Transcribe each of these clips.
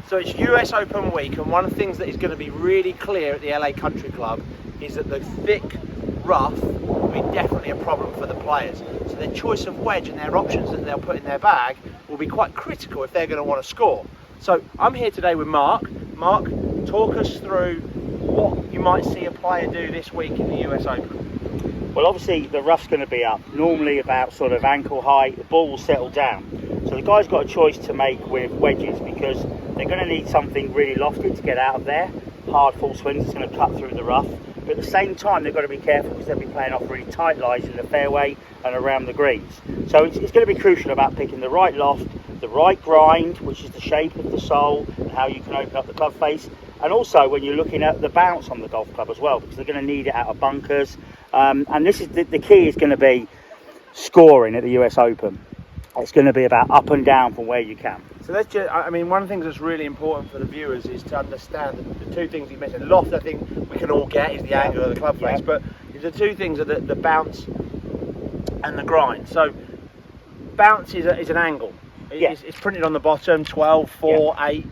So it's US Open week, and one of the things that is going to be really clear at the LA Country Club is that the thick rough will be definitely a problem for the players. So their choice of wedge and their options that they'll put in their bag will be quite critical if they're going to want to score. So I'm here today with Mark. Mark, talk us through what you might see a player do this week in the US Open. Well, obviously the rough's going to be up, normally about sort of ankle height. The ball will settle down. So the guy's got a choice to make with wedges, because they're going to need something really lofty to get out of there. Hard full swings, it's going to cut through the rough. But at the same time, they've got to be careful because they'll be playing off really tight lies in the fairway and around the greens. So it's going to be crucial about picking the right loft, the right grind, which is the shape of the sole and how you can open up the club face. And also when you're looking at the bounce on the golf club as well, because they're going to need it out of bunkers. And this is the key is going to be scoring at the US Open. It's going to be about up and down from where you can. So that's just, I mean, one of the things that's really important for the viewers is to understand the two things you mentioned. Loft, I think we can all get, is the angle of the club face, but the two things are the bounce and the grind. So bounce is an angle. It's printed on the bottom, 12, 4, 8.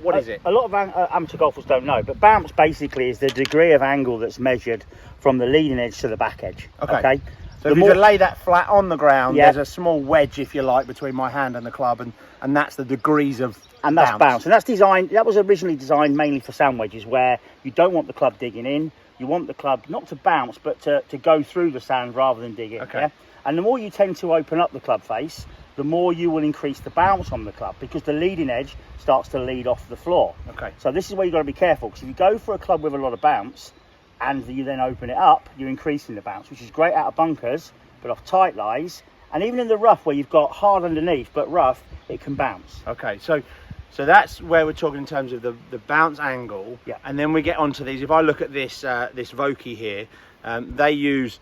What is it? A lot of amateur golfers don't know, but bounce basically is the degree of angle that's measured from the leading edge to the back edge. Okay? So if you lay that flat on the ground, there's a small wedge, if you like, between my hand and the club, and that's the degrees of and that's bounce. And that's designed. That was originally designed mainly for sand wedges, where you don't want the club digging in. You want the club not to bounce, but to go through the sand rather than dig in. Okay. Yeah? And the more you tend to open up the club face, the more you will increase the bounce on the club, because the leading edge starts to lead off the floor. Okay. So this is where you've got to be careful, because if you go for a club with a lot of bounce, and you then open it up, you're increasing the bounce, which is great out of bunkers, but off tight lies, and even in the rough where you've got hard underneath but rough, it can bounce. Okay, so that's where we're talking in terms of the bounce angle. Yeah. And then we get onto these. If I look at this this Vokey here, they use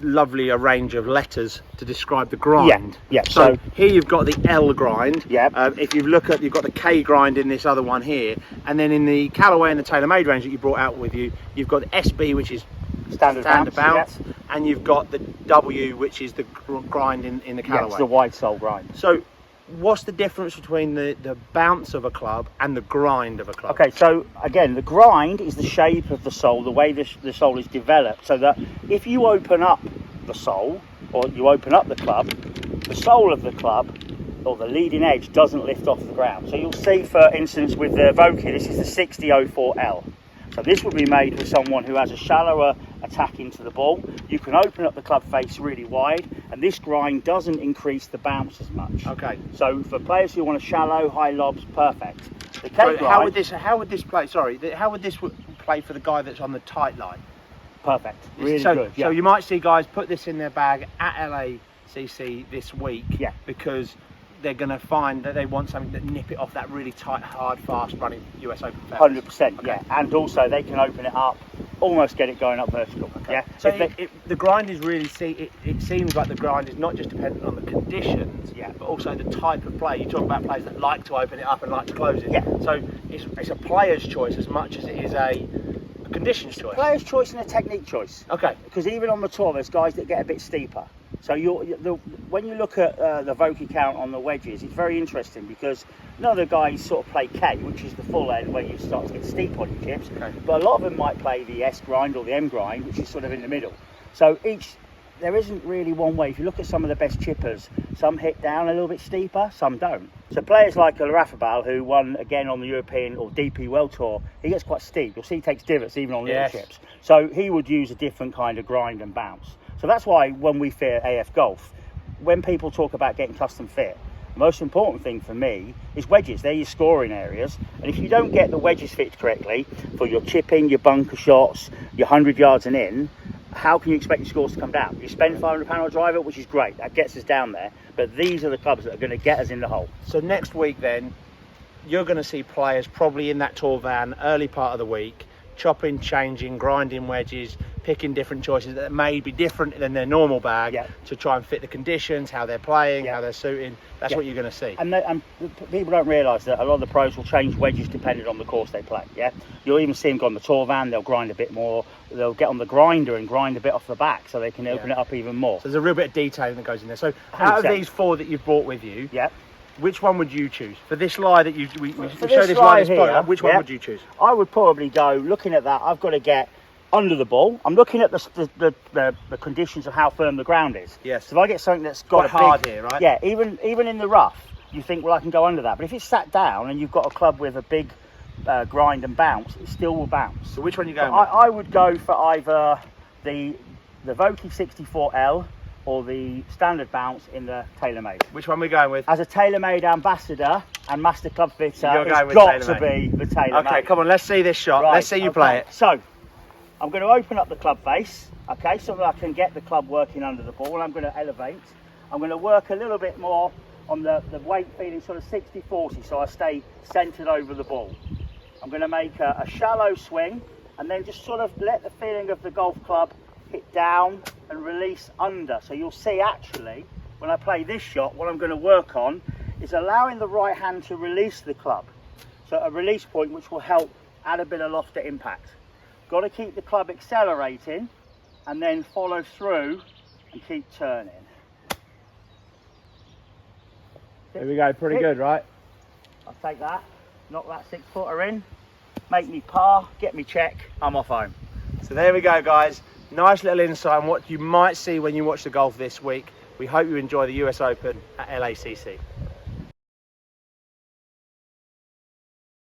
a range of letters to describe the grind. Yeah. So here you've got the L grind. Yeah. If you look at, you've got the K grind in this other one here, and then in the Callaway and the Taylormade range that you brought out with you, you've got the SB, which is standard bounce, and you've got the W, which is the grind in the Callaway. Yeah, it's the wide sole grind. So what's the difference between the bounce of a club and the grind of a club? Okay, so again, the grind is the shape of the sole, the way the sole is developed, so that if you open up the sole, or you open up the club, the sole of the club, or the leading edge, doesn't lift off the ground. So you'll see, for instance, with the Vokey, this is the 6004L. So this would be made for someone who has a shallower attack into the ball. You can open up the club face really wide, and this grind doesn't increase the bounce as much. Okay. So for players who want a shallow, high lobs, perfect. The K So grind, how would this play? Sorry, how would this play for the guy that's on the tight line? perfect. Really good. Yeah. So you might see guys put this in their bag at LACC this week. Yeah. Because they're going to find that they want something that nip it off that really tight, hard, fast running US Open fairway. 100%, Okay. yeah. And also they can open it up, almost get it going up vertical. Okay. Yeah. So the grind is really, it seems like the grind is not just dependent on the conditions, Yeah. but also the type of play. You talk about players that like to open it up and like to close it. Yeah. So it's a player's choice as much as it is a conditions choice. Player's choice and a technique choice. Okay. Because even on the tour, there's guys that get a bit steeper. So when you look at the Vokey count on the wedges, it's very interesting because none of the guys sort of play K, which is the full end where you start to get steep on your chips. Okay. But a lot of them might play the S grind or the M grind, which is sort of in the middle. So there isn't really one way. If you look at some of the best chippers, some hit down a little bit steeper, some don't. So players like Rafabal, who won again on the European or DP World Tour, he gets quite steep. You'll see he takes divots even on little chips. So he would use a different kind of grind and bounce. So that's why when we fit AF Golf, when people talk about getting custom fit, the most important thing for me is wedges. They're your scoring areas. And if you don't get the wedges fit correctly for your chipping, your bunker shots, your 100 yards and in, how can you expect your scores to come down? You spend £500 on a driver, which is great. That gets us down there. But these are the clubs that are going to get us in the hole. So next week then, you're going to see players probably in that tour van early part of the week, chopping, changing, grinding wedges, picking different choices that may be different than their normal bag to try and fit the conditions, how they're playing, how they're suiting. That's what you're going to see. And people don't realise that a lot of the pros will change wedges depending on the course they play. Yeah, you'll even see them go on the tour van. They'll grind a bit more. They'll get on the grinder and grind a bit off the back so they can open it up even more. So there's a real bit of detailing that goes in there. So out of these four that you've brought with you, Which one would you choose? For this lie that we For show this this lie lie, here, which one yeah, would you choose? I would probably go, looking at that, I've got to get under the ball. I'm looking at the conditions of how firm the ground is. Yes. So if I get something that's got Quite hard here, right? Yeah, even in the rough, you think, well, I can go under that. But if it's sat down and you've got a club with a big grind and bounce, it still will bounce. So which one are you going with? I would go for either the Vokey 64L or the standard bounce in the Taylormade. Which one are we going with? As a Taylormade ambassador and master club fitter, You're going it's with got to Taylormade. be the Taylormade. Okay, come on, let's see this shot. Right, Let's see you play it. So, I'm going to open up the club face, okay, so that I can get the club working under the ball. I'm going to elevate. I'm going to work a little bit more on the weight feeling sort of 60-40, so I stay centered over the ball. I'm going to make a shallow swing and then just sort of let the feeling of the golf club hit down and release under. So you'll see actually when I play this shot, what I'm going to work on is allowing the right hand to release the club. So a release point which will help add a bit of loft to impact. Got to keep the club accelerating and then follow through and keep turning. Here we go, pretty good, right? I'll take that, knock that 6-footer in, make me par, get me check, I'm off home. So there we go, guys. Nice little insight on what you might see when you watch the golf this week. We hope you enjoy the US Open at LACC.